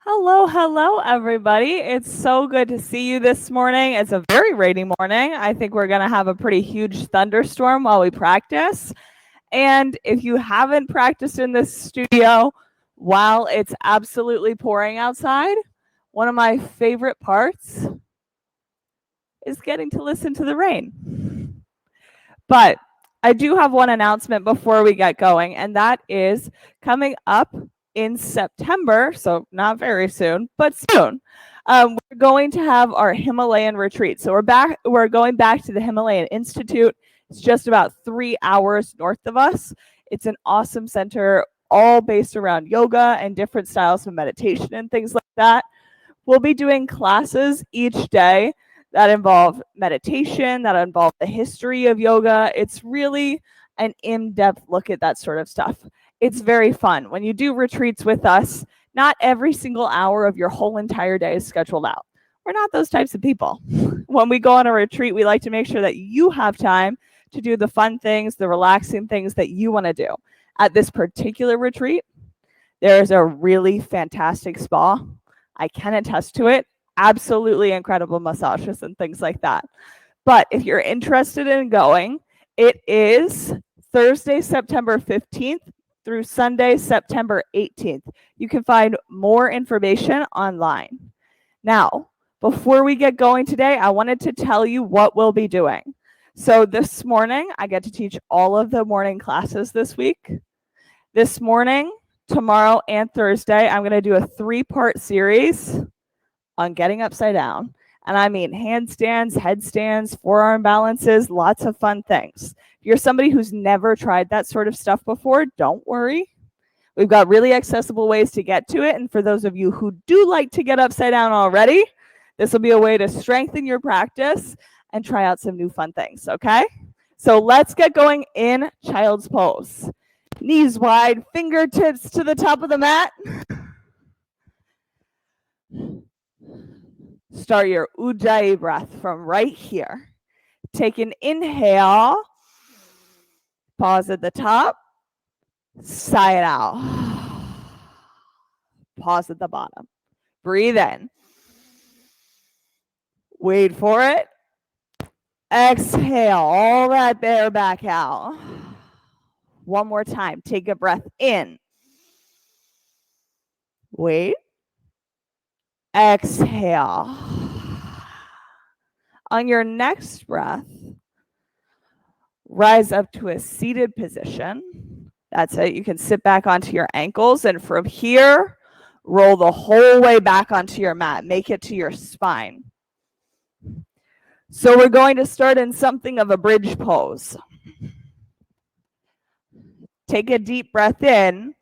Hello, everybody. It's so good to see you this morning. It's a very rainy morning. I think we're going to have a pretty huge thunderstorm while we practice. And if you haven't practiced in this studio while it's absolutely pouring outside, one of my favorite parts is getting to listen to the rain. But I do have one announcement before we get going, and that is coming up in September, so not very soon, but soon. We're going to have our Himalayan retreat. So we're going back to the Himalayan Institute. It's just about 3 hours north of us. It's an awesome center, all based around yoga and different styles of meditation and things like that. We'll be doing classes each day that involve meditation, that involve the history of yoga. It's really an in-depth look at that sort of stuff. It's very fun. When you do retreats with us, not every single hour of your whole entire day is scheduled out. We're not those types of people. When we go on a retreat, we like to make sure that you have time to do the fun things, the relaxing things that you want to do. At this particular retreat, there's a really fantastic spa. I can attest to it. Absolutely incredible massages and things like that. But if you're interested in going, it is Thursday, September 15th through Sunday, September 18th. You can find more information online. Now, before we get going today, I wanted to tell you what we'll be doing. So this morning, I get to teach all of the morning classes this week. This morning, tomorrow, and Thursday, I'm going to do a 3-part series on getting upside down. And I mean handstands, headstands, forearm balances, lots of fun things. If you're somebody who's never tried that sort of stuff before, don't worry. We've got really accessible ways to get to it. And for those of you who do like to get upside down already, this will be a way to strengthen your practice and try out some new fun things, okay? So let's get going in child's pose. Knees wide, fingertips to the top of the mat. Start your Ujjayi breath from right here. Take an inhale. Pause at the top. Sigh it out. Pause at the bottom. Breathe in. Wait for it. Exhale all that air back out. One more time. Take a breath in. Wait. Exhale. On your next breath, rise up to a seated position. That's it. You can sit back onto your ankles, and from here, roll the whole way back onto your mat. Make it to your spine. So we're going to start in something of a bridge pose. Take a deep breath in.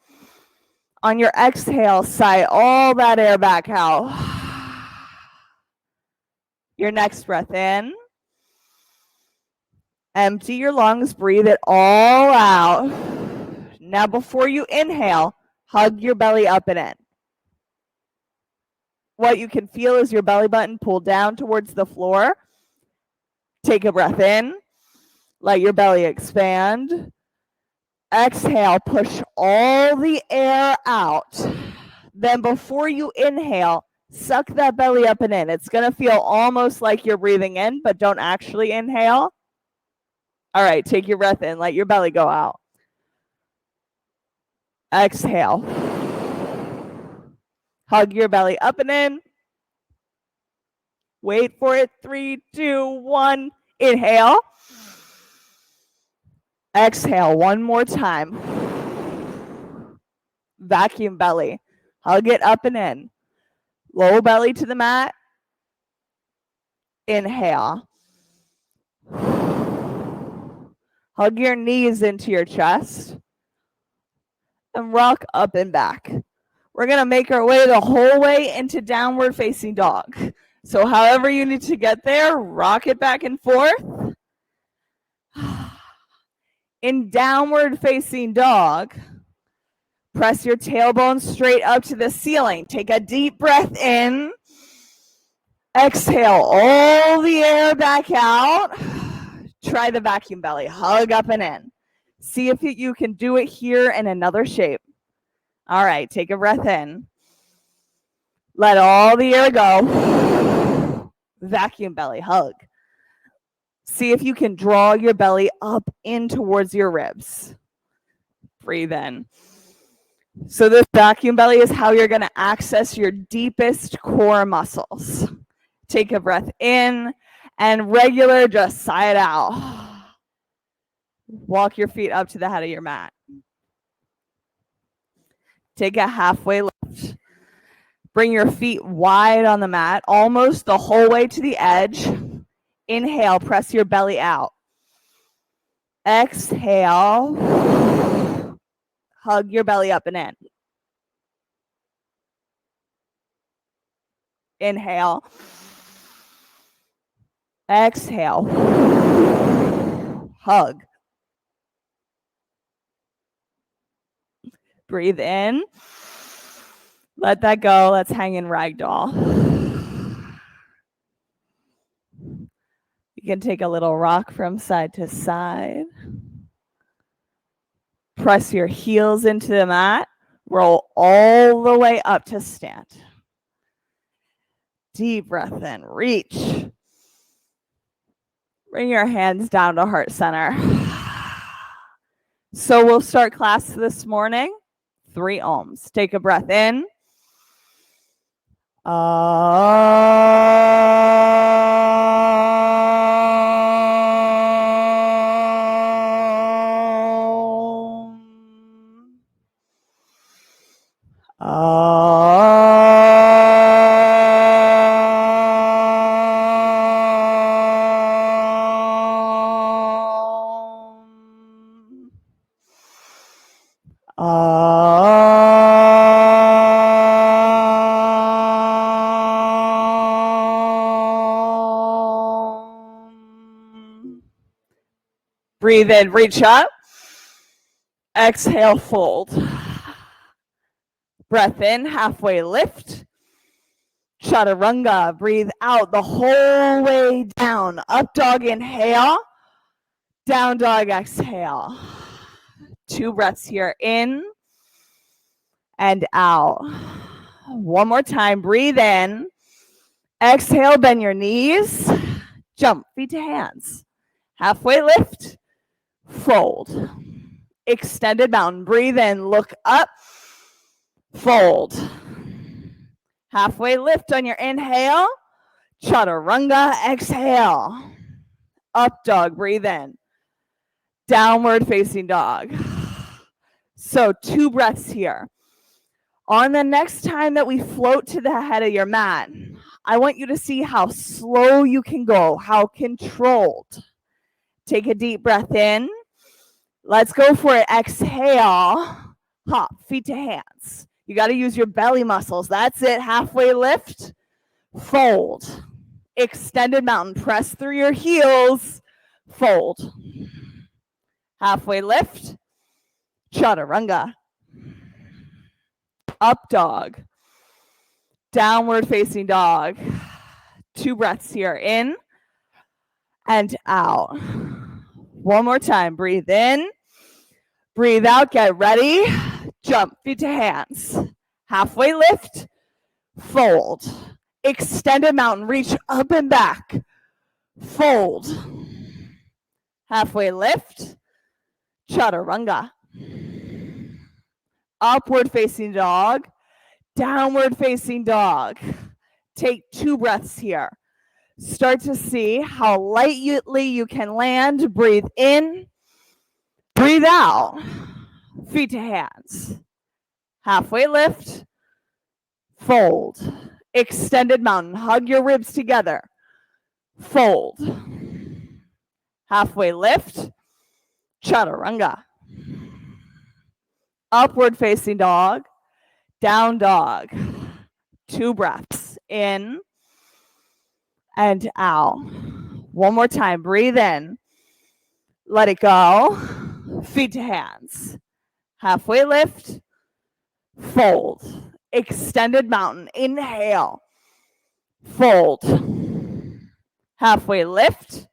On your exhale, sigh all that air back out. Your next breath in. Empty your lungs, breathe it all out. Now before you inhale, hug your belly up and in. What you can feel is your belly button pull down towards the floor. Take a breath in. Let your belly expand. Exhale, push all the air out. Then before you inhale, suck that belly up and in. It's going to feel almost like you're breathing in, but don't actually inhale. All right, take your breath in. Let your belly go out. Exhale. Hug your belly up and in. Wait for it. 3, 2, 1. Inhale. Exhale one more time. Vacuum belly. Hug it up and in. Low belly to the mat. Inhale. Hug your knees into your chest. And rock up and back. We're going to make our way the whole way into downward facing dog. So however you need to get there, rock it back and forth. In downward facing dog, press your tailbone straight up to the ceiling. Take a deep breath in. Exhale all the air back out. Try the vacuum belly. Hug up and in. See if you can do it here in another shape. All right, take a breath in. Let all the air go. Vacuum belly hug. See if you can draw your belly up in towards your ribs. Breathe in. So this vacuum belly is how you're going to access your deepest core muscles. Take a breath in and regular, just sigh it out. Walk your feet up to the head of your mat. Take a halfway lift. Bring your feet wide on the mat, almost the whole way to the edge. Inhale, press your belly out. Exhale, hug your belly up and in. Inhale. Exhale. Hug. Breathe in. Let that go. Let's hang in ragdoll. You can take a little rock from side to side. Press your heels into the mat. Roll all the way up to stand. Deep breath in. Reach. Bring your hands down to heart center. So we'll start class this morning. 3 ohms. Take a breath in. Breathe in, reach up. Exhale, fold. Breath in, halfway lift. Chaturanga, breathe out the whole way down. Up dog, inhale. Down dog, exhale. 2 breaths here, in and out. One more time, breathe in. Exhale, bend your knees. Jump, feet to hands. Halfway lift, fold. Extended mountain, breathe in, look up, fold. Halfway lift on your inhale. Chaturanga, exhale. Up dog, breathe in. Downward facing dog. So 2 breaths here. On the next time that we float to the head of your mat, I want you to see how slow you can go, how controlled. Take a deep breath in. Let's go for it. Exhale. Hop, feet to hands. You got to use your belly muscles. That's it. Halfway lift. Fold. Extended mountain. Press through your heels. Fold. Halfway lift. Chaturanga. Up dog. Downward facing dog. 2 breaths here. In and out. One more time. Breathe in. Breathe out. Get ready. Jump. Feet to hands. Halfway lift. Fold. Extended mountain. Reach up and back. Fold. Halfway lift. Chaturanga. Upward facing dog. Downward facing dog. Take 2 breaths here. Start to see how lightly you can land. Breathe in. Breathe out. Feet to hands. Halfway lift. Fold. Extended mountain. Hug your ribs together. Fold. Halfway lift. Chaturanga. Upward facing dog. Down dog. 2 breaths. In and out. One more time. Breathe in. Let it go. Feet to hands. Halfway lift. Fold. Extended mountain. Inhale. Fold. Halfway lift.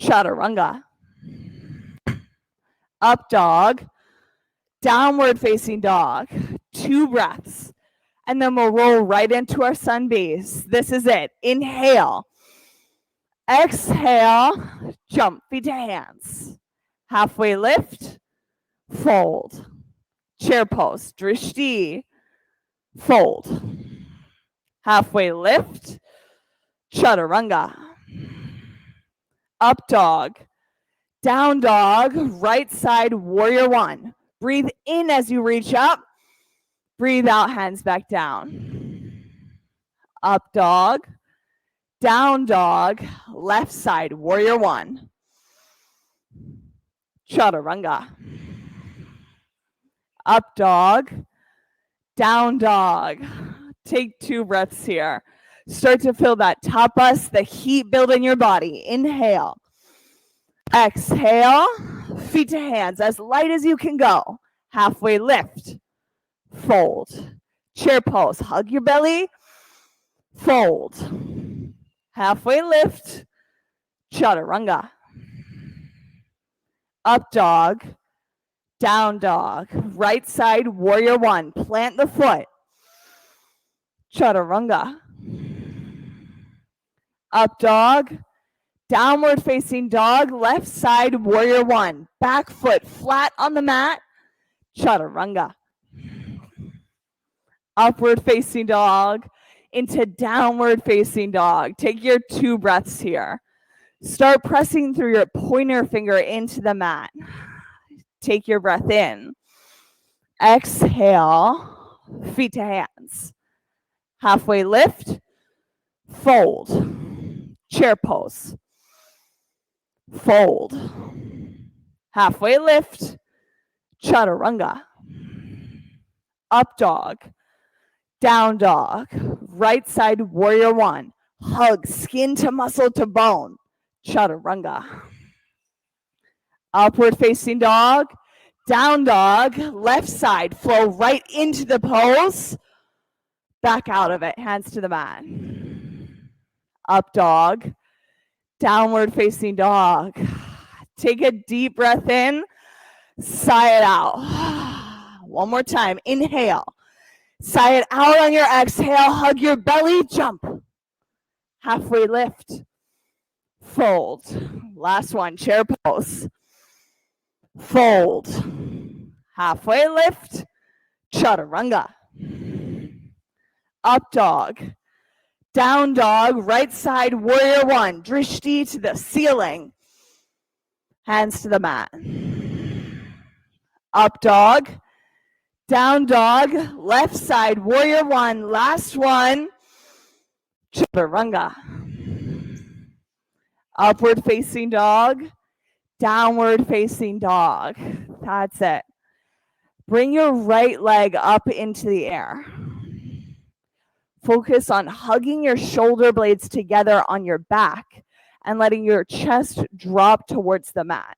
Chaturanga. Up dog. Downward facing dog. 2 breaths. And then we'll roll right into our sun bees. This is it. Inhale. Exhale. Jump, feet to hands. Halfway lift. Fold. Chair pose. Drishti. Fold. Halfway lift. Chaturanga. Up dog. Down dog. Right side warrior one. Breathe in as you reach up. Breathe out, hands back down. Up dog. Down dog. Left side warrior one. Chaturanga. Up dog. Down dog. Take 2 breaths here. Start to feel that tapas, the heat build in your body. Inhale. Exhale. Feet to hands, as light as you can go. Halfway lift. Fold. Chair pose. Hug your belly. Fold. Halfway lift. Chaturanga. Up dog. Down dog. Right side warrior one. Plant the foot. Chaturanga. Up dog. Downward facing dog. Left side warrior one. Back foot flat on the mat. Chaturanga. Upward facing dog into downward facing dog. Take your 2 breaths here. Start pressing through your pointer finger into the mat. Take your breath in. Exhale, feet to hands. Halfway lift, fold. Chair pose. Fold. Halfway lift, chaturanga. Up dog. Down dog. Right side warrior one. Hug skin to muscle to bone. Chaturanga. Upward facing dog. Down dog. Left side. Flow right into the pose. Back out of it. Hands to the mat. Up dog. Downward facing dog. Take a deep breath in. Sigh it out. One more time. Inhale. Sigh it out on your exhale. Hug your belly. Jump. Halfway lift. Fold. Last one. Chair pose. Fold. Halfway lift. Chaturanga. Up dog. Down dog. Right side warrior one. Drishti to the ceiling. Hands to the mat. Up dog. Down dog. Left side warrior one. Last one. Chaturanga. Upward facing dog. Downward facing dog. That's it. Bring your right leg up into the air. Focus on hugging your shoulder blades together on your back and letting your chest drop towards the mat.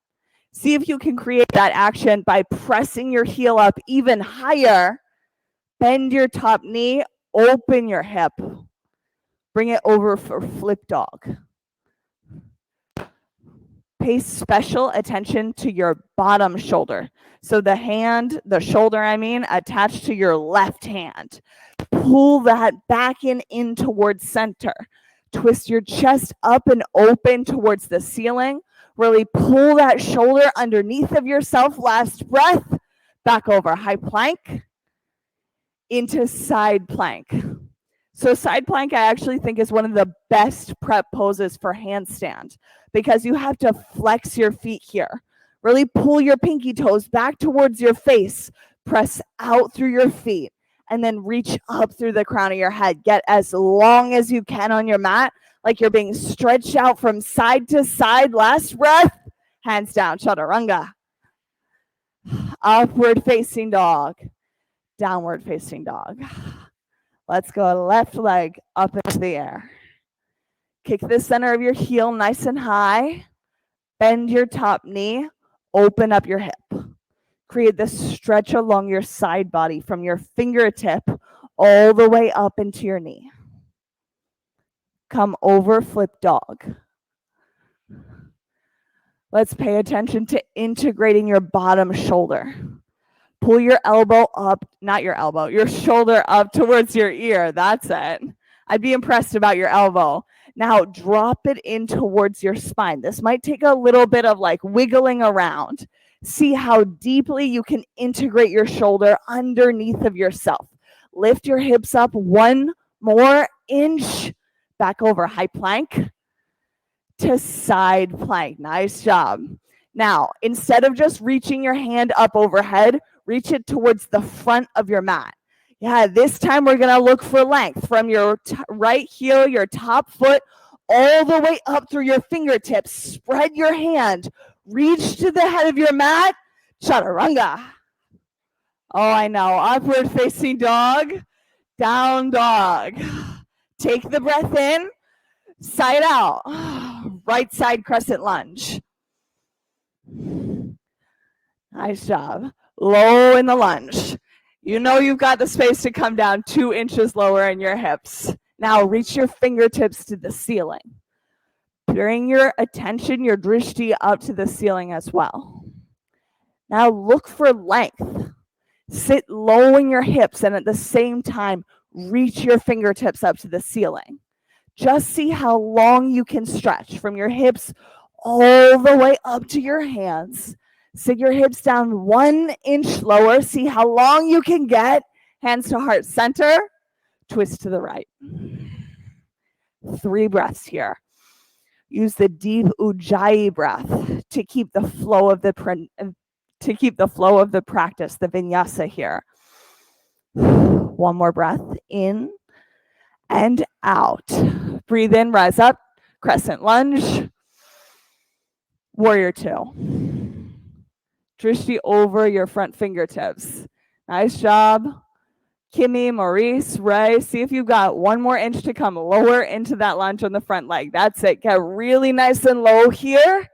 See if you can create that action by pressing your heel up even higher. Bend your top knee, open your hip. Bring it over for flip dog. Pay special attention to your bottom shoulder. So the shoulder, attached to your left hand. Pull that back in towards center. Twist your chest up and open towards the ceiling. Really pull that shoulder underneath of yourself. Last breath. Back over. High plank. Into side plank. So side plank, I actually think, is one of the best prep poses for handstand because you have to flex your feet here. Really pull your pinky toes back towards your face. Press out through your feet and then reach up through the crown of your head. Get as long as you can on your mat, like you're being stretched out from side to side. Last breath. Hands down. Chaturanga. Upward facing dog. Downward facing dog. Let's go left leg up into the air. Kick the center of your heel nice and high. Bend your top knee. Open up your hip. Create this stretch along your side body from your fingertip all the way up into your knee. Come over, flip dog. Let's pay attention to integrating your bottom shoulder. Pull your elbow up, not your elbow, your shoulder up towards your ear. That's it. I'd be impressed about your elbow. Now drop it in towards your spine. This might take a little bit of like wiggling around. See how deeply you can integrate your shoulder underneath of yourself. Lift your hips up one more inch. Back over high plank to side plank. Nice job. Now, instead of just reaching your hand up overhead, reach it towards the front of your mat. Yeah, this time we're going to look for length from your right heel, your top foot, all the way up through your fingertips. Spread your hand. Reach to the head of your mat. Chaturanga. Oh, I know. Upward facing dog. Down dog. Take the breath in. Side out. Right side crescent lunge. Nice job. Low in the lunge. You know you've got the space to come down 2 inches lower in your hips. Now reach your fingertips to the ceiling. Bring your attention, your drishti, up to the ceiling as well. Now look for length. Sit low in your hips and at the same time, reach your fingertips up to the ceiling. Just see how long you can stretch from your hips all the way up to your hands. Sit your hips down 1 inch lower. See how long you can get. Hands to heart center. Twist to the right. 3 breaths here. Use the deep ujjayi breath to keep the flow of the practice, the vinyasa here. 1 more breath in and out. Breathe in, rise up, crescent lunge, warrior 2. Drishti over your front fingertips. Nice job. Kimmy, Maurice, Ray, see if you've got 1 more inch to come lower into that lunge on the front leg. That's it. Get really nice and low here.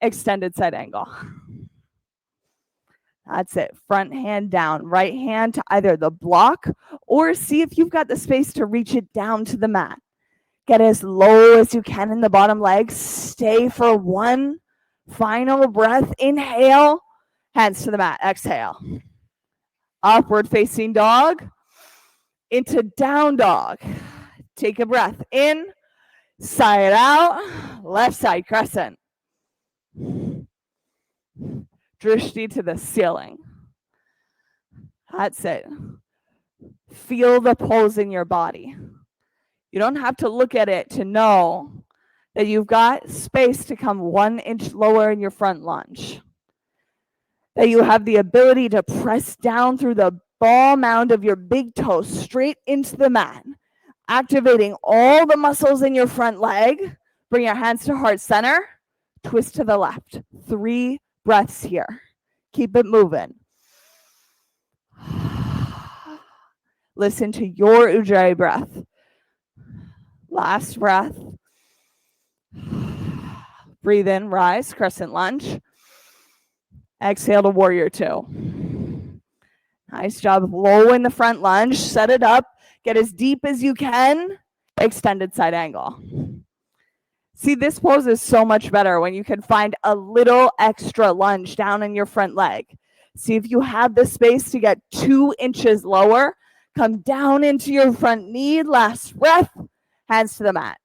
Extended side angle. That's it. Front hand down, right hand to either the block or see if you've got the space to reach it down to the mat. Get as low as you can in the bottom leg. Stay for 1 final breath. Inhale, hands to the mat. Exhale. Upward facing dog into down dog. Take a breath in, side out, left side crescent. Drishti to the ceiling. That's it. Feel the pose in your body. You don't have to look at it to know that you've got space to come 1 inch lower in your front lunge. That you have the ability to press down through the ball mound of your big toe straight into the mat, activating all the muscles in your front leg. Bring your hands to heart center. Twist to the left. 3 breaths here. Keep it moving. Listen to your ujjayi breath. Last breath. Breathe in, rise, crescent lunge. Exhale to warrior 2. Nice job. Low in the front lunge. Set it up. Get as deep as you can. Extended side angle. See, this pose is so much better when you can find a little extra lunge down in your front leg. See if you have the space to get 2 inches lower. Come down into your front knee. Last breath. Hands to the mat.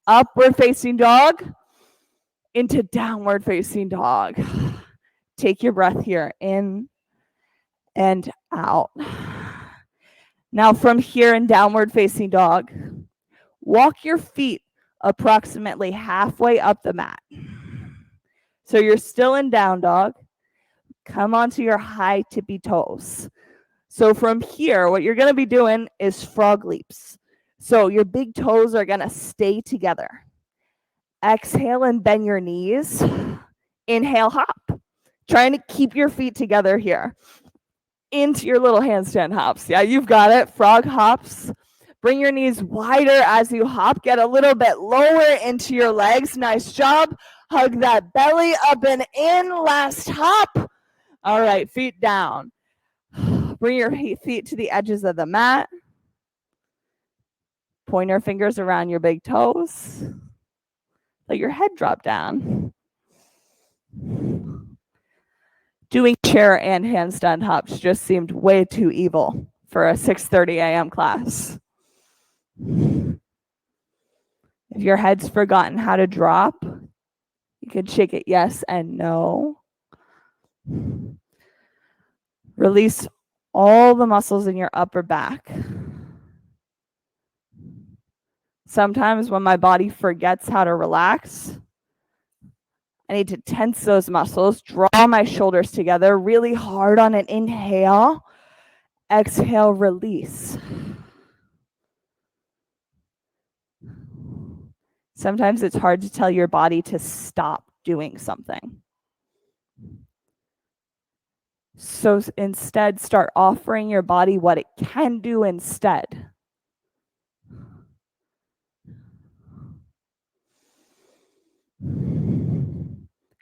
Upward facing dog into downward facing dog. Take your breath here in and out. Now from here in downward facing dog, walk your feet approximately halfway up the mat. So you're still in down dog. Come onto your high tippy toes. So from here, what you're going to be doing is frog leaps. So your big toes are going to stay together. Exhale and bend your knees. Inhale, hop. Trying to keep your feet together here. Into your little handstand hops. Yeah, you've got it. Frog hops. Bring your knees wider as you hop. Get a little bit lower into your legs. Nice job. Hug that belly up and in. Last hop. All right, feet down. Bring your feet to the edges of the mat. Pointer fingers around your big toes. Let your head drop down. Doing chair and handstand hops just seemed way too evil for a 6:30 a.m. class. If your head's forgotten how to drop, you can shake it yes and no. Release all the muscles in your upper back. Sometimes when my body forgets how to relax, I need to tense those muscles, draw my shoulders together really hard on an inhale. Exhale, release. Sometimes it's hard to tell your body to stop doing something. So instead, start offering your body what it can do instead.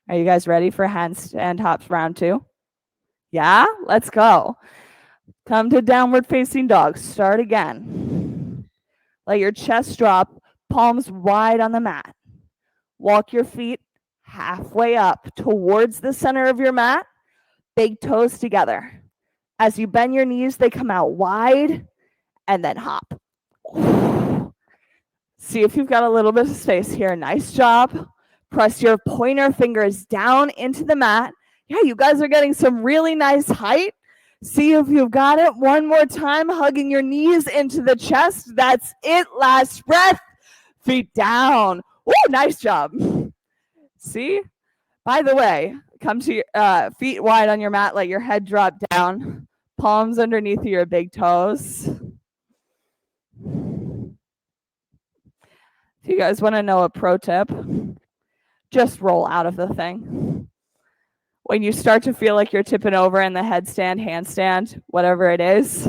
Are you guys ready for handstand hops round 2? Yeah, let's go. Come to downward facing dog. Start again. Let your chest drop, palms wide on the mat. Walk your feet halfway up towards the center of your mat, big toes together. As you bend your knees, they come out wide, and then hop. See if you've got a little bit of space here. Nice job. Press your pointer fingers down into the mat. Yeah, you guys are getting some really nice height. See if you've got it. One more time, hugging your knees into the chest. That's it. Last breath. Feet down. Ooh, nice job. See? By the way, come to your feet wide on your mat. Let your head drop down. Palms underneath your big toes. If you guys want to know a pro tip, just roll out of the thing. When you start to feel like you're tipping over in the headstand, handstand, whatever it is,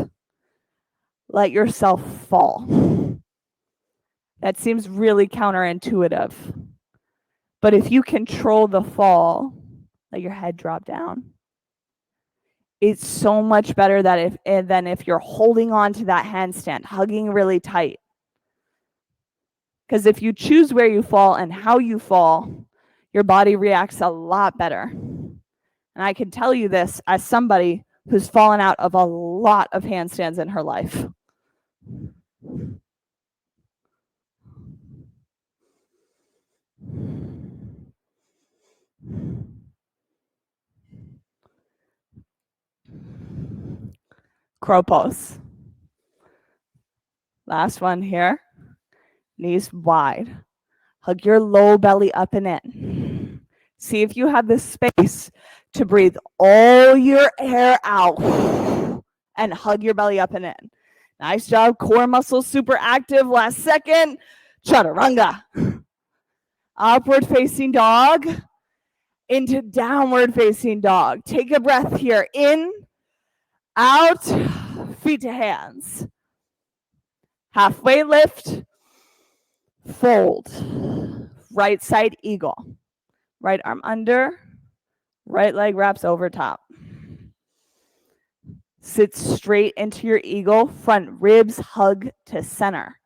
let yourself fall. That seems really counterintuitive. But if you control the fall, let your head drop down. It's so much better than if you're holding on to that handstand, hugging really tight. Because if you choose where you fall and how you fall, your body reacts a lot better. And I can tell you this as somebody who's fallen out of a lot of handstands in her life. Crow pose. Last one here. Knees wide. Hug your low belly up and in. See if you have the space to breathe all your air out and hug your belly up and in. Nice job. Core muscles super active. Last second. Chaturanga. Upward facing dog into downward facing dog. Take a breath here. In, out, feet to hands. Halfway lift, fold. Right side eagle. Right arm under, right leg wraps over top. Sit straight into your eagle, front ribs hug to center.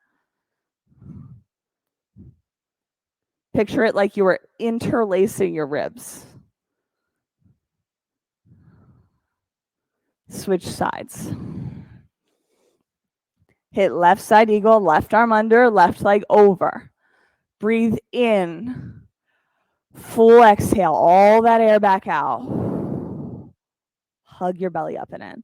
Picture it like you were interlacing your ribs. Switch sides. Hit left side eagle, left arm under, left leg over. Breathe in. Full exhale, all that air back out. Hug your belly up and in.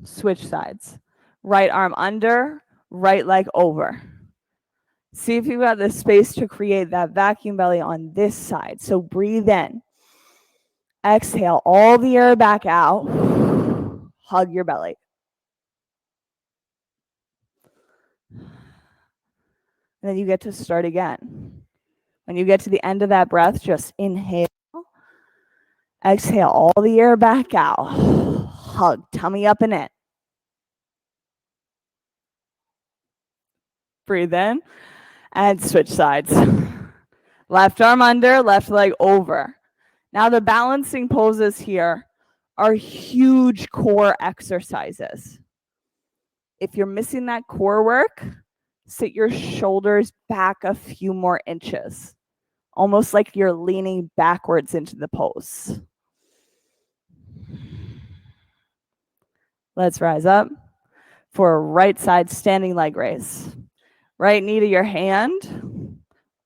Switch sides. Right arm under, right leg over. See if you've got the space to create that vacuum belly on this side. So breathe in. Exhale all the air back out. Hug your belly. And then you get to start again. When you get to the end of that breath, just inhale. Exhale all the air back out. Hug, tummy up and in. Breathe in and switch sides. Left arm under, left leg over. Now the balancing poses here are huge core exercises. If you're missing that core work, sit your shoulders back a few more inches, almost like you're leaning backwards into the pose. Let's rise up for a right side standing leg raise. Right knee to your hand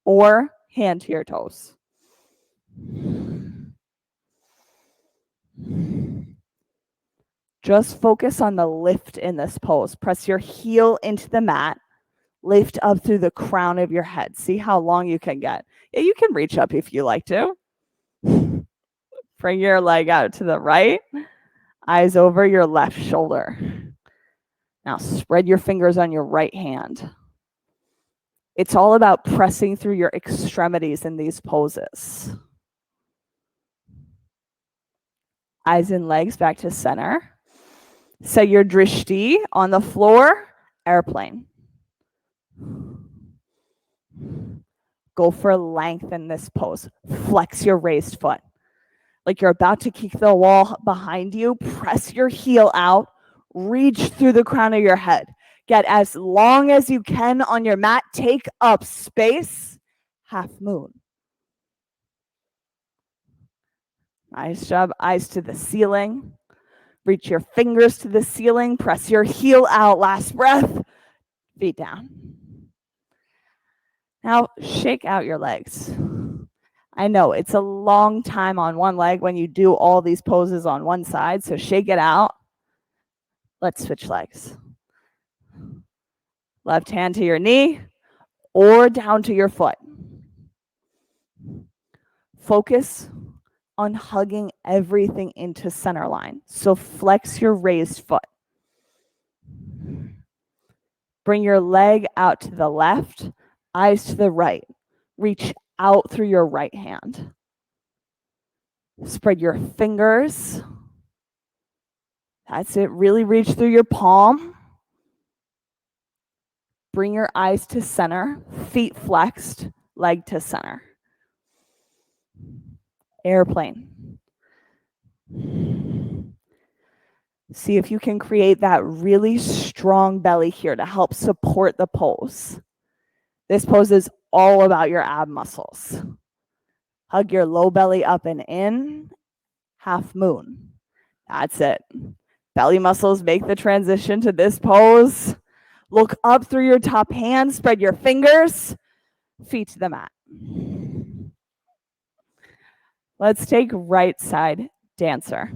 or hand to your toes. Just focus on the lift in this pose. Press your heel into the mat. Lift up through the crown of your head. See how long you can get. Yeah, you can reach up if you like to. Bring your leg out to the right. Eyes over your left shoulder. Now spread your fingers on your right hand. It's all about pressing through your extremities in these poses. Eyes and legs back to center. Set your drishti on the floor, airplane. Go for length in this pose. Flex your raised foot. Like you're about to kick the wall behind you. Press your heel out. Reach through the crown of your head. Get as long as you can on your mat. Take up space. Half moon. Nice job. Eyes to the ceiling. Reach your fingers to the ceiling. Press your heel out. Last breath. Feet down. Now shake out your legs. I know it's a long time on one leg when you do all these poses on one side, so shake it out. Let's switch legs. Left hand to your knee or down to your foot. Focus on hugging everything into center line. So flex your raised foot. Bring your leg out to the left, eyes to the right. Reach out through your right hand. Spread your fingers. That's it. Really reach through your palm. Bring your eyes to center, feet flexed, leg to center. Airplane. See if you can create that really strong belly here to help support the pose. This pose is all about your ab muscles. Hug your low belly up and in. Half moon. That's it. Belly muscles make the transition to this pose. Look up through your top hand. Spread your fingers. Feet to the mat. Let's take right side dancer.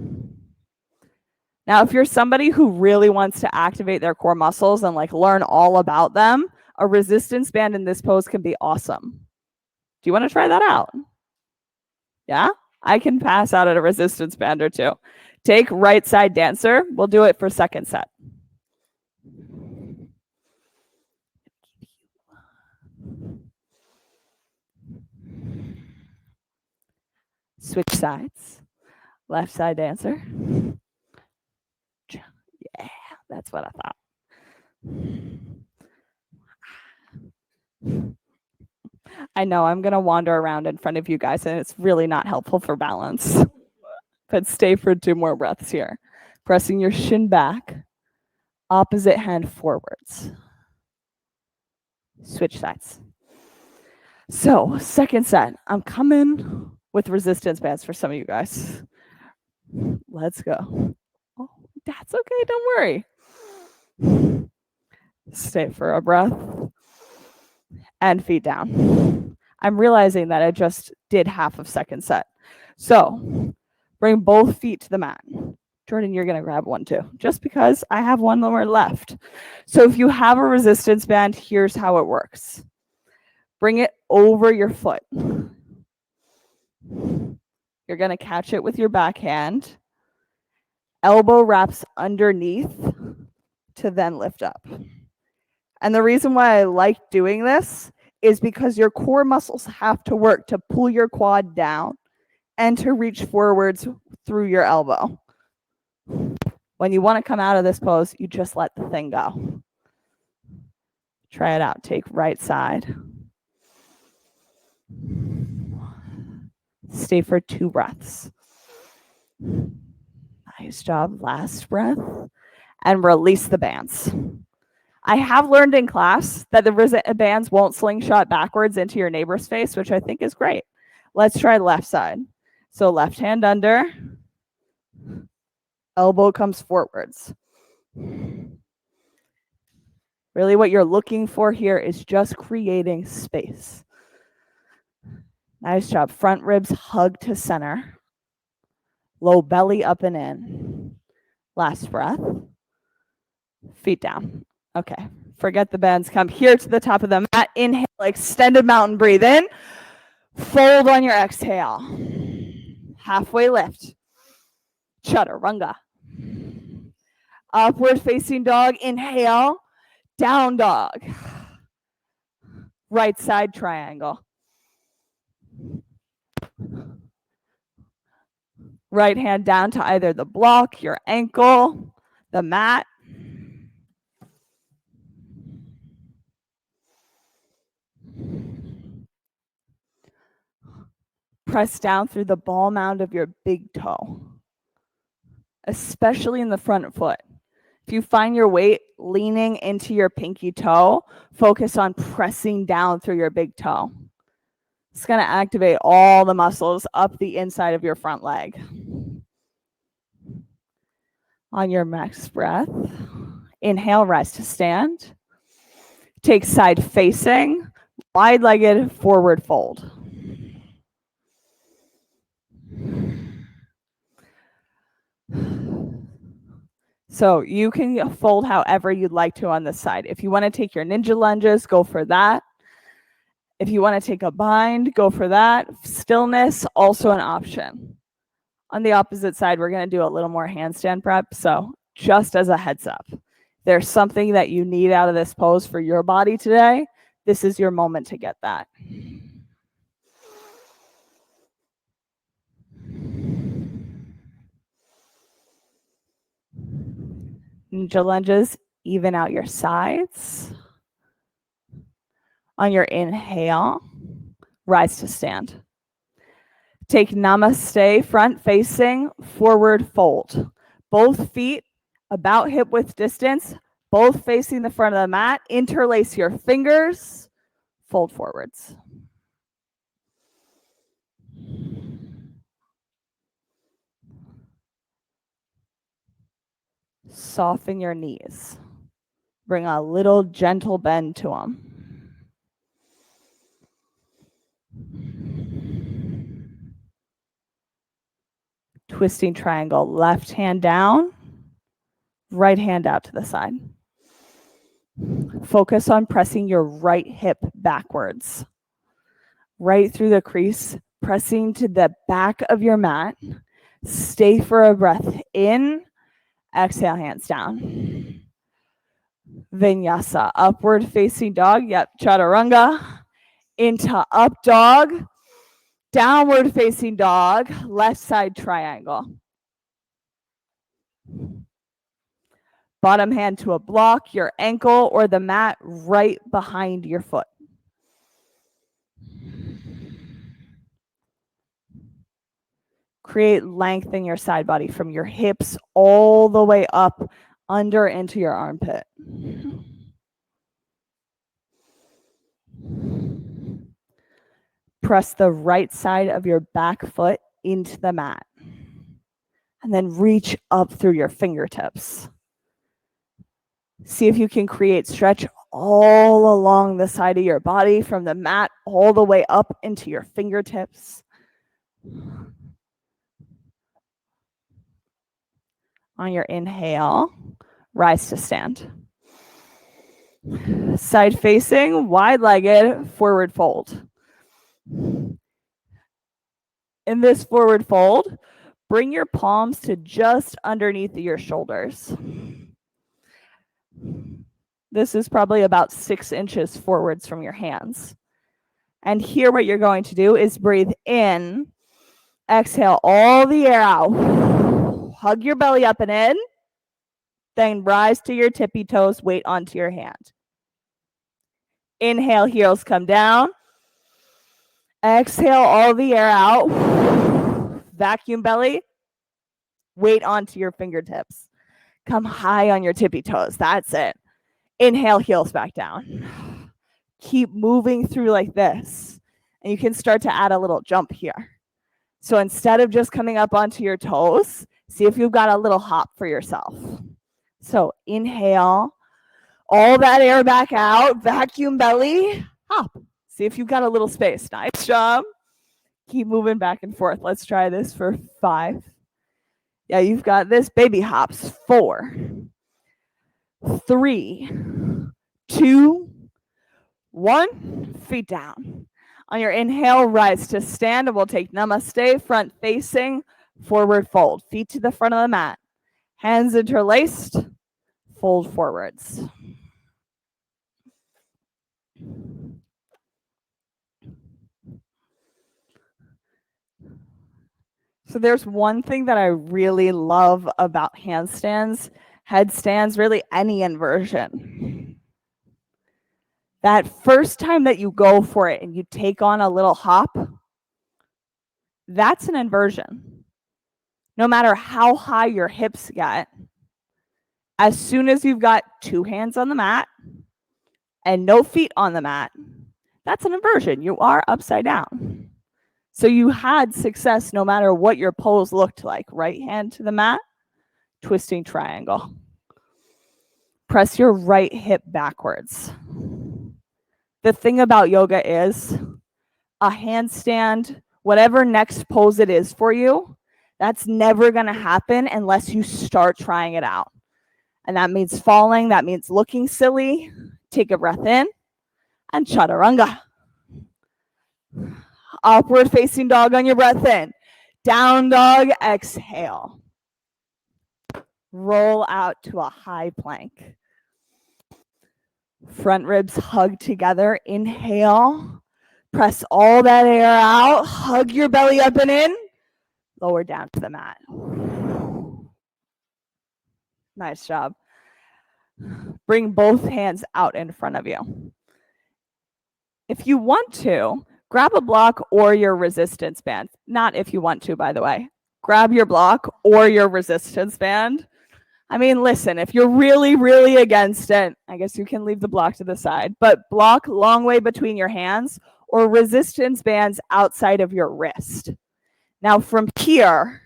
Now, if you're somebody who really wants to activate their core muscles and like learn all about them, a resistance band in this pose can be awesome. Do you want to try that out? Yeah, I can pass out at a resistance band or two. Take right side dancer. We'll do it for second set. Switch sides. Left side dancer. Yeah, that's what I thought. I know I'm going to wander around in front of you guys, and it's really not helpful for balance. But stay for 2 more breaths here. Pressing your shin back, opposite hand forwards. Switch sides. So, second set. I'm coming with resistance bands for some of you guys. Let's go. Oh, that's okay. Don't worry. Stay for a breath. And feet down. I'm realizing that I just did half of second set. So bring both feet to the mat. Jordan, you're going to grab one too, just because I have one more left. So if you have a resistance band, here's how it works. Bring it over your foot. You're going to catch it with your back hand. Elbow wraps underneath to then lift up. And the reason why I like doing this is because your core muscles have to work to pull your quad down and to reach forwards through your elbow. When you want to come out of this pose, you just let the thing go. Try it out. Take right side. Stay for 2 breaths. Nice job. Last breath. And release the bands. I have learned in class that the bands won't slingshot backwards into your neighbor's face, which I think is great. Let's try left side. So left hand under, elbow comes forwards. Really what you're looking for here is just creating space. Nice job. Front ribs hug to center. Low belly up and in. Last breath. Feet down. Okay. Forget the bends. Come here to the top of the mat. Inhale, extended mountain breathe in. Fold on your exhale. Halfway lift. Chaturanga. Upward facing dog. Inhale. Down dog. Right side triangle. Right hand down to either the block, your ankle, the mat. Press down through the ball mound of your big toe, especially in the front foot. If you find your weight leaning into your pinky toe, focus on pressing down through your big toe. It's going to activate all the muscles up the inside of your front leg. On your next breath, inhale, rise to stand. Take side facing, wide-legged forward fold. So you can fold however you'd like to on this side. If you want to take your ninja lunges, go for that. If you want to take a bind, go for that. Stillness, also an option. On the opposite side, we're going to do a little more handstand prep. So just as a heads up, there's something that you need out of this pose for your body today. This is your moment to get that. Ninja lunges, even out your sides. On your inhale, rise to stand. Take namaste, front facing, forward fold. Both feet about hip width distance, both facing the front of the mat. Interlace your fingers, fold forwards. Soften your knees. Bring a little gentle bend to them. Twisting triangle, left hand down, right hand out to the side. Focus on pressing your right hip backwards. Right through the crease, pressing to the back of your mat. Stay for a breath in, exhale, hands down. Vinyasa, upward facing dog, yep, chaturanga. Into up dog, downward facing dog, left side triangle. Bottom hand to a block, your ankle or the mat right behind your foot. Create length in your side body from your hips all the way up under into your armpit. Press the right side of your back foot into the mat. And then reach up through your fingertips. See if you can create stretch all along the side of your body from the mat all the way up into your fingertips. On your inhale, rise to stand. Side facing, wide-legged, forward fold. In this forward fold, bring your palms to just underneath your shoulders. This is probably about 6 inches forwards from your hands. And here what you're going to do is breathe in, exhale all the air out. Hug your belly up and in. Then rise to your tippy toes, weight onto your hand. Inhale, heels come down. Exhale all the air out. Vacuum belly, weight onto your fingertips. Come high on your tippy toes. That's it. Inhale, heels back down. Keep moving through like this. And you can start to add a little jump here. So instead of just coming up onto your toes, see if you've got a little hop for yourself. So inhale, all that air back out, vacuum belly, hop. See if you've got a little space. Nice job. Keep moving back and forth. Let's try this for 5. Yeah, you've got this. Baby hops. 4, 3, 2, 1. Feet down. On your inhale, rise to stand, and we'll take namaste, front facing, forward fold. Feet to the front of the mat. Hands interlaced, fold forwards. So there's one thing that I really love about handstands, headstands, really any inversion. That first time that you go for it and you take on a little hop, that's an inversion. No matter how high your hips get, as soon as you've got 2 hands on the mat and no feet on the mat, that's an inversion. You are upside down. So you had success no matter what your pose looked like. Right hand to the mat, twisting triangle. Press your right hip backwards. The thing about yoga is a handstand, whatever next pose it is for you, that's never going to happen unless you start trying it out. And that means falling, that means looking silly. Take a breath in and chaturanga. Upward facing dog on your breath in. Down dog, exhale. Roll out to a high plank. Front ribs hug together. Inhale. Press all that air out. Hug your belly up and in. Lower down to the mat. Nice job. Bring both hands out in front of you. If you want to, grab a block or your resistance band. Not if you want to, by the way. Grab your block or your resistance band. I mean, listen, if you're really, really against it, I guess you can leave the block to the side. But block long way between your hands or resistance bands outside of your wrist. Now from here,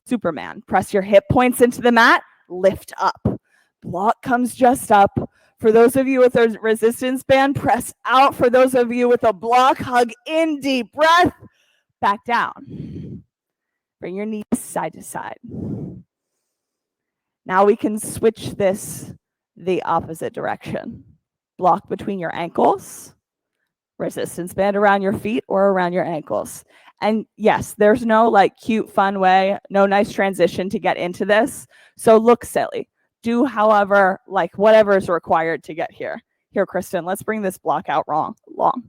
Superman, press your hip points into the mat, lift up. Block comes just up. For those of you with a resistance band, press out. For those of you with a block, hug in, deep breath, back down. Bring your knees side to side. Now we can switch this the opposite direction. Block between your ankles, resistance band around your feet or around your ankles. And yes, there's no like cute, fun way, no nice transition to get into this. So look silly. Do however, like whatever is required to get here. Here, Kristen, let's bring this block out long.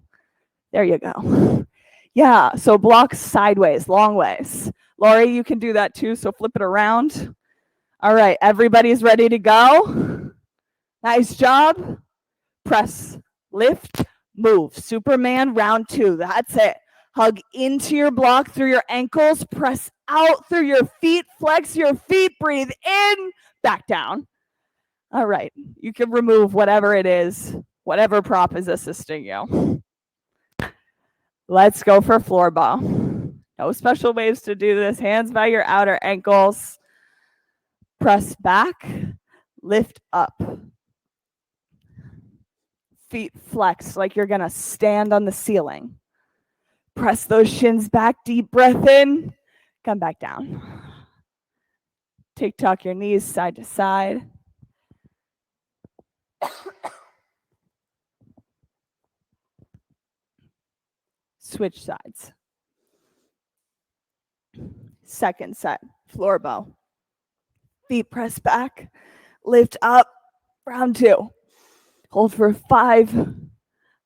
There you go. Yeah, so block sideways, long ways. Laurie, you can do that too, so flip it around. All right, everybody's ready to go. Nice job. Press, lift, move. Superman, round 2. That's it. Hug into your block through your ankles. Press out through your feet. Flex your feet. Breathe in. Back down. All right. You can remove whatever it is, whatever prop is assisting you. Let's go for floor ball. No special ways to do this. Hands by your outer ankles. Press back. Lift up. Feet flex like you're going to stand on the ceiling. Press those shins back. Deep breath in. Come back down. Tuck your knees side to side. Switch sides. Second set. Floor bow. Feet press back. Lift up. Round 2. Hold for 5,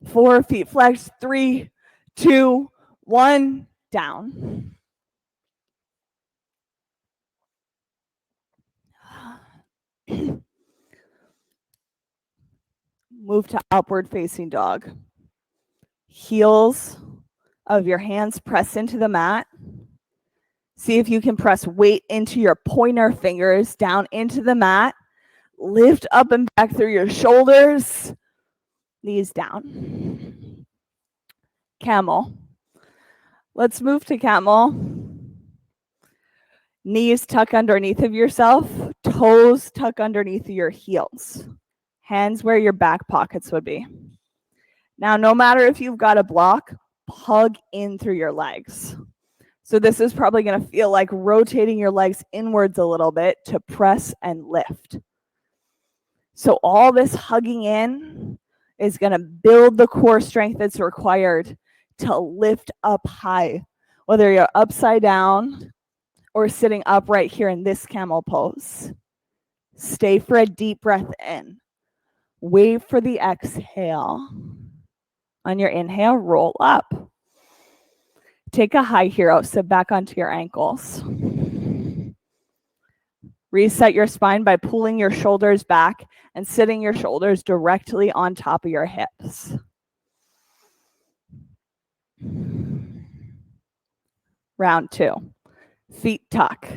4, feet flex, 3, 2, 1, down. Move to upward facing dog. Heels of your hands press into the mat. See if you can press weight into your pointer fingers down into the mat. Lift up and back through your shoulders. Knees down. Camel. Let's move to camel. Knees tuck underneath of yourself. Toes tuck underneath your heels. Hands where your back pockets would be. Now, no matter if you've got a block, hug in through your legs. So this is probably going to feel like rotating your legs inwards a little bit to press and lift. So all this hugging in is going to build the core strength that's required to lift up high, whether you're upside down or sitting upright here in this camel pose. Stay for a deep breath in. Wait for the exhale. On your inhale, roll up. Take a high hero, sit back onto your ankles. Reset your spine by pulling your shoulders back and sitting your shoulders directly on top of your hips. Round 2. Feet tuck.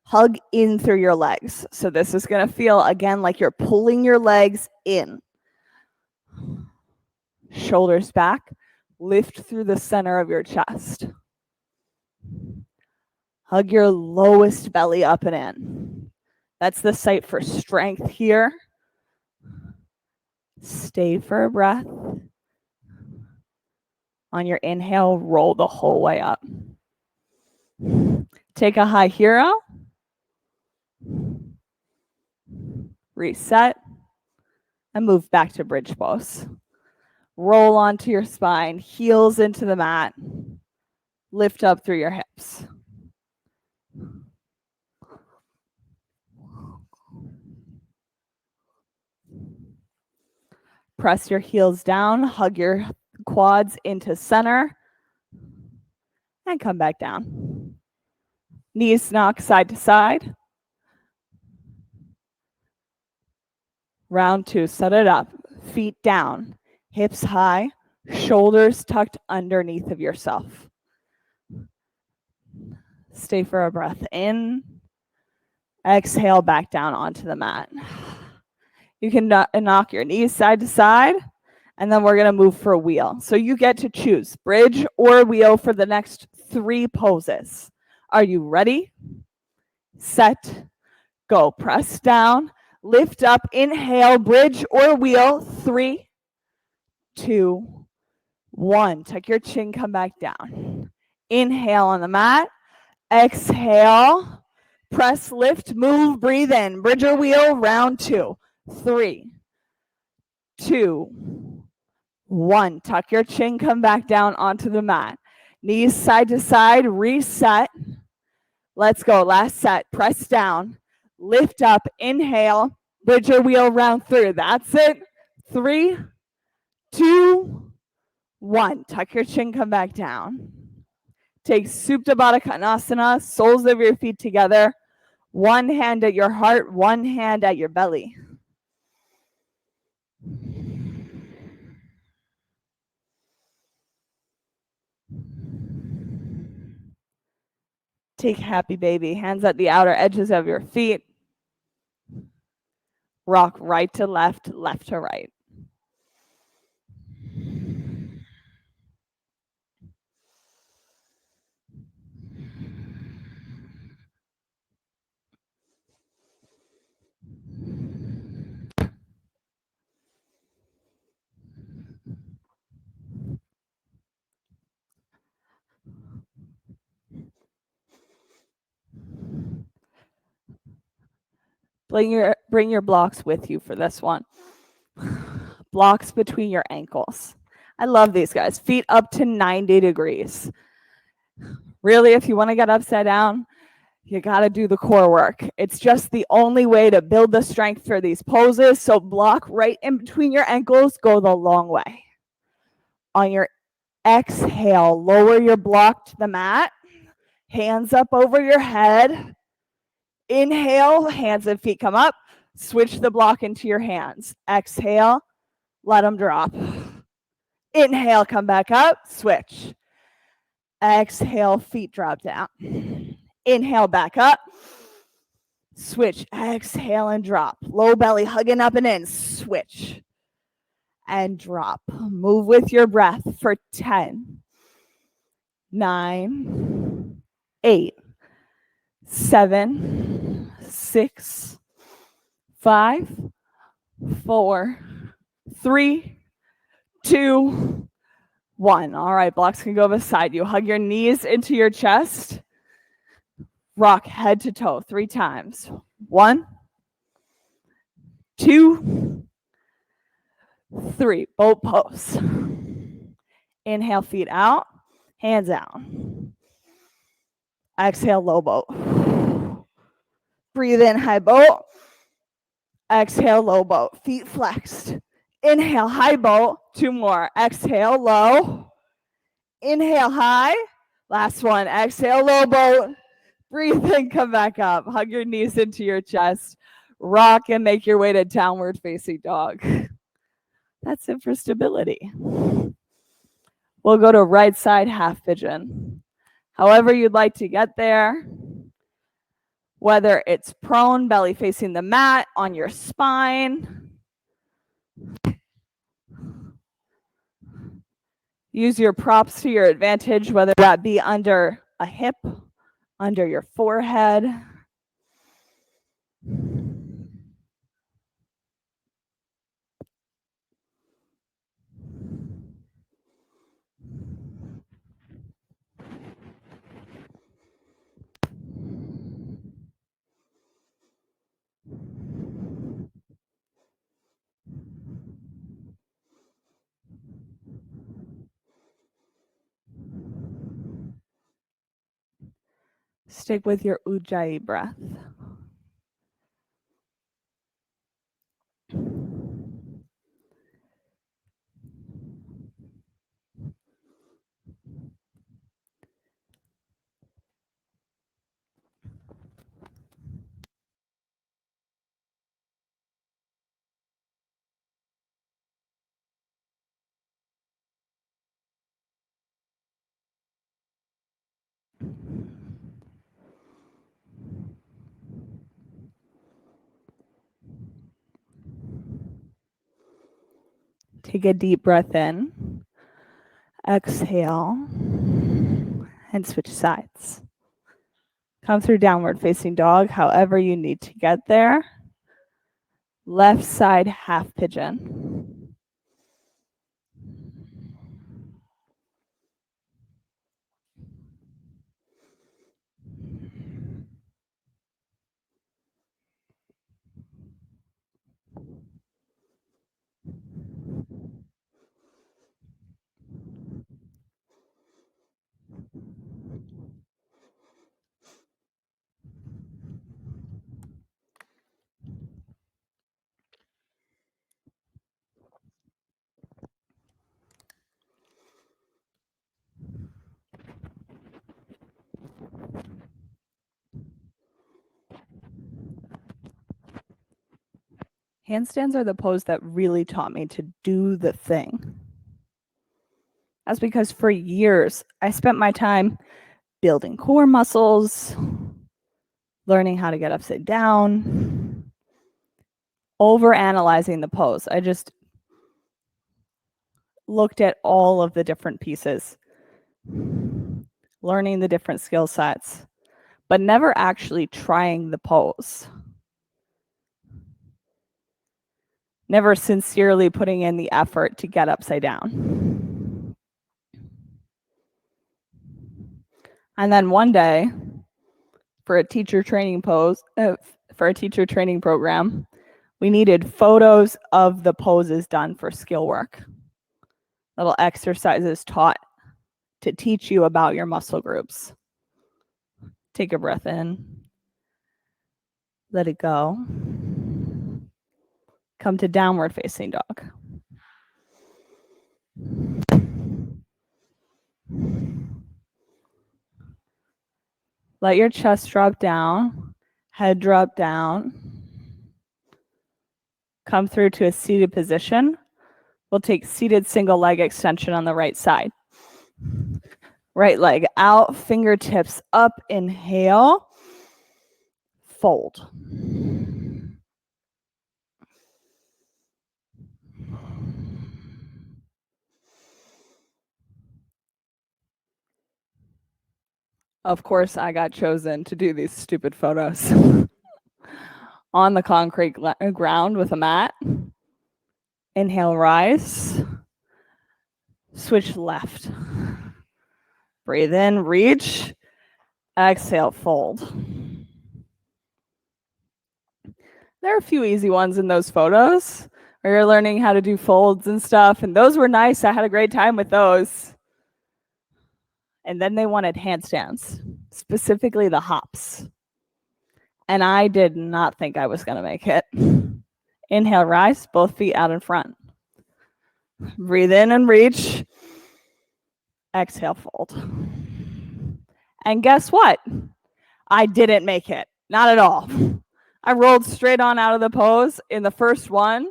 Hug in through your legs. So this is going to feel, again, like you're pulling your legs in. Shoulders back. Lift through the center of your chest. Hug your lowest belly up and in. That's the site for strength here. Stay for a breath. On your inhale, roll the whole way up. Take a high hero. Reset. And move back to bridge pose. Roll onto your spine, heels into the mat. Lift up through your hips. Press your heels down, hug your quads into center, and come back down. Knees knock side to side. Round 2, set it up. Feet down, hips high, shoulders tucked underneath of yourself. Stay for a breath in. Exhale back down onto the mat. You can knock your knees side to side, and then we're going to move for a wheel. So you get to choose bridge or wheel for the next 3 poses. Are you ready? Set, go. Press down, lift up, inhale, bridge or wheel. 3, 2, 1. Tuck your chin, come back down. Inhale on the mat. Exhale. Press, lift, move, breathe in. Bridge or wheel, round 2. 3, 2, 1. Tuck your chin, come back down onto the mat. Knees side to side, reset. Let's go. Last set. Press down, lift up, inhale, bridge or wheel, round 3. That's it. 3, 2, 1. Tuck your chin, come back down. Take Supta Baddha Konasana, soles of your feet together. One hand at your heart, one hand at your belly. Take happy baby, hands at the outer edges of your feet. Rock right to left, left to right. Bring your blocks with you for this one. Blocks between your ankles. I love these guys. Feet up to 90 degrees. Really, if you want to get upside down, you got to do the core work. It's just the only way to build the strength for these poses. So block right in between your ankles, go the long way. On your exhale, lower your block to the mat. Hands up over your head. Inhale, hands and feet come up. Switch the block into your hands. Exhale, let them drop. Inhale, come back up, switch. Exhale, feet drop down. Inhale, back up. Switch, exhale and drop. Low belly hugging up and in. Switch and drop. Move with your breath for 10, 9, 8, 7, 6, 5, 4, 3, 2, 1. All right, blocks can go beside you. Hug your knees into your chest. Rock head to toe 3 times. 1, 2, 3. Boat pose. Inhale, feet out, hands out. Exhale, low boat. Breathe in, high boat. Exhale, low boat. Feet flexed. Inhale, high boat. 2 more. Exhale, low. Inhale, high. Last one. Exhale, low boat. Breathe in, come back up. Hug your knees into your chest. Rock and make your way to downward facing dog. That's it for stability. We'll go to right side half pigeon. However you'd like to get there, whether it's prone, belly facing the mat, on your spine. Use your props to your advantage, whether that be under a hip, under your forehead. Stick with your Ujjayi breath. Take a deep breath in. Exhale. And switch sides. Come through downward facing dog, however you need to get there. Left side half pigeon. Handstands are the pose that really taught me to do the thing. That's because for years, I spent my time building core muscles, learning how to get upside down, overanalyzing the pose. I just looked at all of the different pieces, learning the different skill sets, but never actually trying the pose. Never sincerely putting in the effort to get upside down. And then one day, for a teacher training program, we needed photos of the poses done for skill work. Little exercises taught to teach you about your muscle groups. Take a breath in. Let it go. Come to downward facing dog. Let your chest drop down, head drop down. Come through to a seated position. We'll take seated single leg extension on the right side. Right leg out, fingertips up, inhale. fold. Of course, I got chosen to do these stupid photos on the concrete ground with a mat. Inhale, rise. Switch left. Breathe in, reach. Exhale, fold. There are a few easy ones in those photos where you're learning how to do folds and stuff, and those were nice. I had a great time with those. And then they wanted handstands, specifically the hops. And I did not think I was going to make it. Inhale, rise, both feet out in front. Breathe in and reach. Exhale, fold. And guess what? I didn't make it. Not at all. I rolled straight on out of the pose in the first one,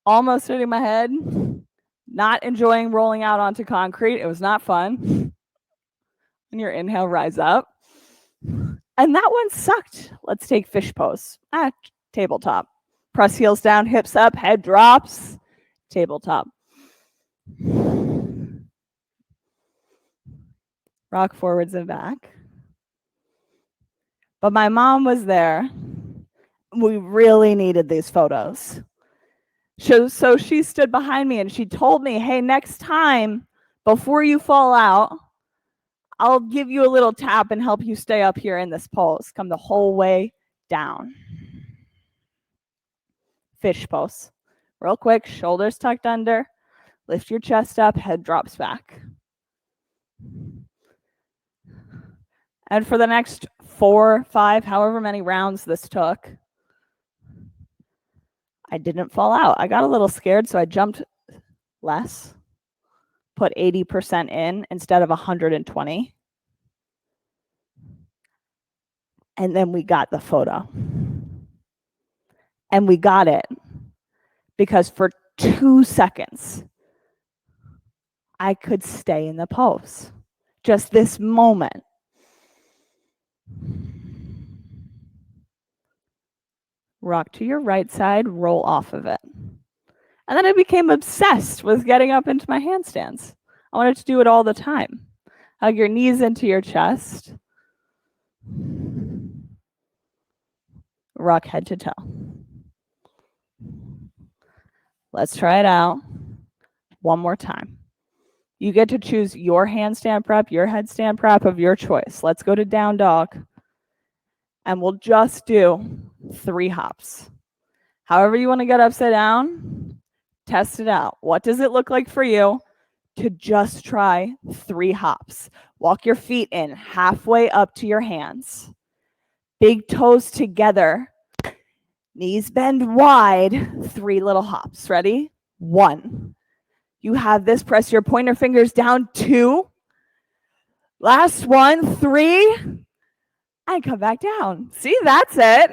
almost hitting my head, not enjoying rolling out onto concrete. It was not fun. And your inhale, rise up. And that one sucked. Let's take fish pose. Tabletop. Press heels down, hips up, head drops. Tabletop. Rock forwards and back. But my mom was there. We really needed these photos. So she stood behind me and she told me, hey, next time, before you fall out, I'll give you a little tap and help you stay up here in this pose. Come the whole way down. Fish pose. Real quick, shoulders tucked under. Lift your chest up, head drops back. And for the next 4, 5, however many rounds this took, I didn't fall out. I got a little scared, so I jumped less, put 80% in instead of 120. And then we got the photo. And we got it because for 2 seconds, I could stay in the pose. Just this moment. Rock to your right side, roll off of it. And then I became obsessed with getting up into my handstands. I wanted to do it all the time. Hug your knees into your chest. Rock head to toe. Let's try it out one more time. You get to choose your handstand prep, your headstand prep of your choice. Let's go to down dog. And we'll just do 3 hops. However you want to get upside down, test it out. What does it look like for you to just try 3 hops? Walk your feet in halfway up to your hands. Big toes together. Knees bend wide. 3 little hops. Ready? 1. You have this. Press your pointer fingers down. 2. Last one. 3. And come back down. See, that's it.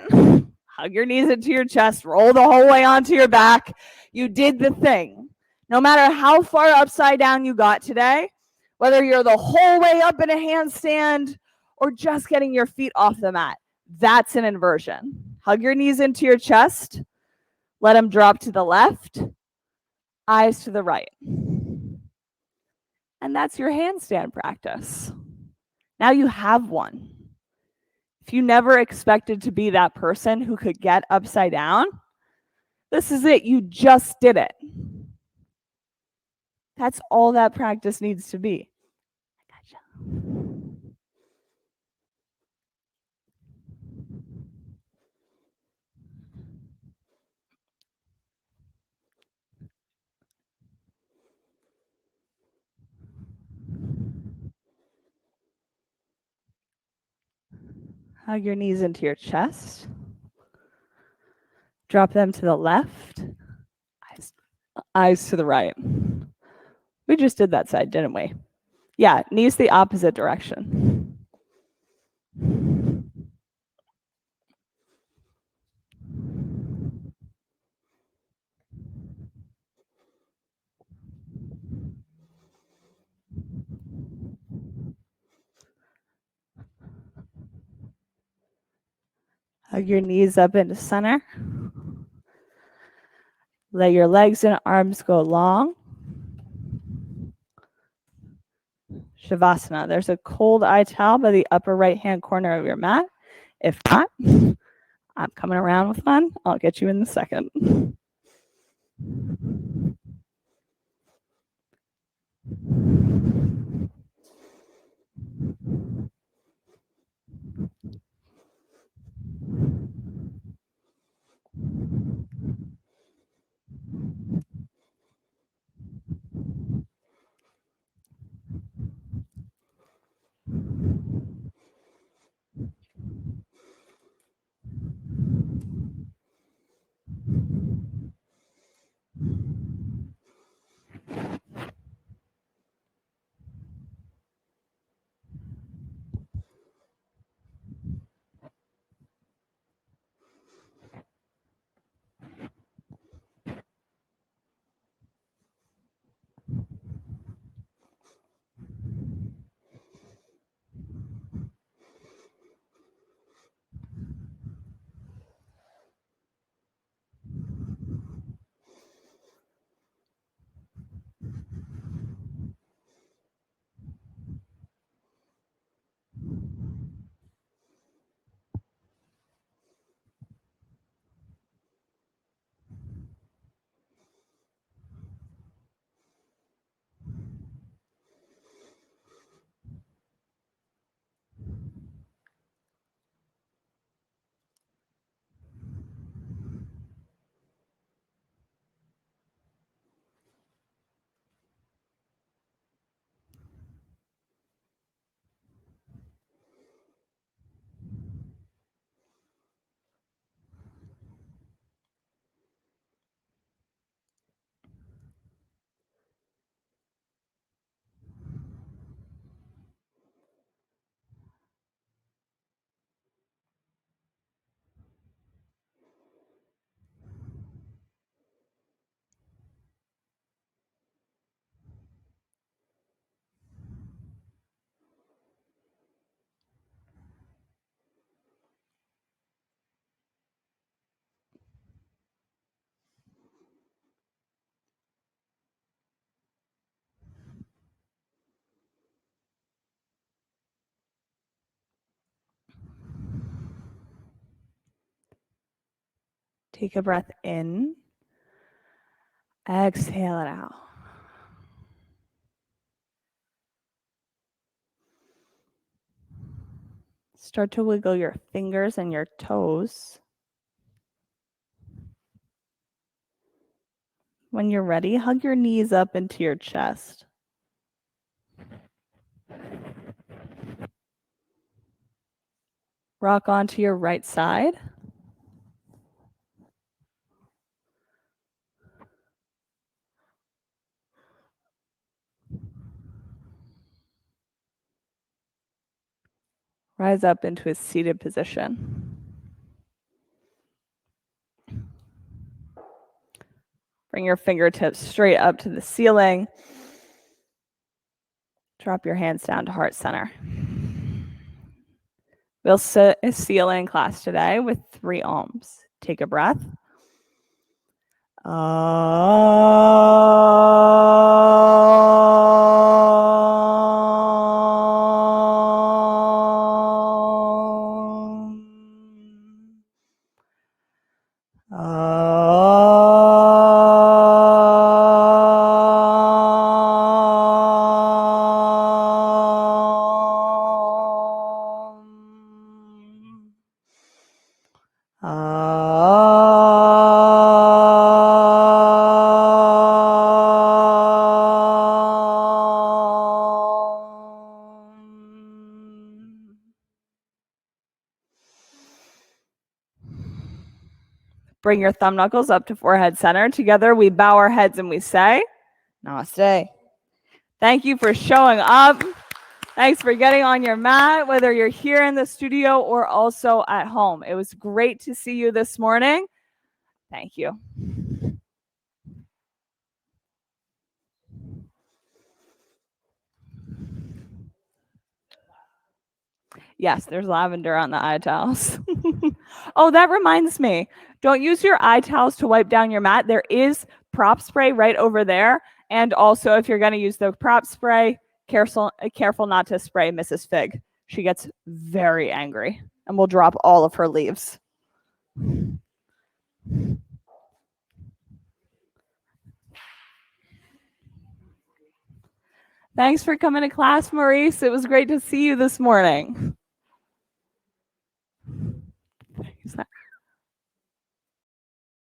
Hug your knees into your chest. Roll the whole way onto your back. You did the thing. No matter how far upside down you got today, whether you're the whole way up in a handstand or just getting your feet off the mat, that's an inversion. Hug your knees into your chest. Let them drop to the left. Eyes to the right. And that's your handstand practice. Now you have one. If you never expected to be that person who could get upside down, this is it. You just did it. That's all that practice needs to be. Gotcha. Hug your knees into your chest. Drop them to the left. Eyes to the right. We just did that side, didn't we? Yeah, knees the opposite direction. Hug your knees up into center. Let your legs and arms go long. Shavasana. There's a cold eye towel by the upper right-hand corner of your mat. If not, I'm coming around with one. I'll get you in a second. Take a breath in. Exhale it out. Start to wiggle your fingers and your toes. When you're ready, hug your knees up into your chest. Rock onto your right side. Rise up into a seated position. Bring your fingertips straight up to the ceiling. Drop your hands down to heart center. We'll sit a ceiling class today with 3 ohms. Take a breath. Bring your thumb knuckles up to forehead center. Together, we bow our heads and we say, Namaste. Thank you for showing up. Thanks for getting on your mat, whether you're here in the studio or also at home. It was great to see you this morning. Thank you. Yes, there's lavender on the eye towels. Oh, that reminds me. Don't use your eye towels to wipe down your mat. There is prop spray right over there. And also, if you're going to use the prop spray, careful not to spray Mrs. Fig. She gets very angry and will drop all of her leaves. Thanks for coming to class, Maurice. It was great to see you this morning.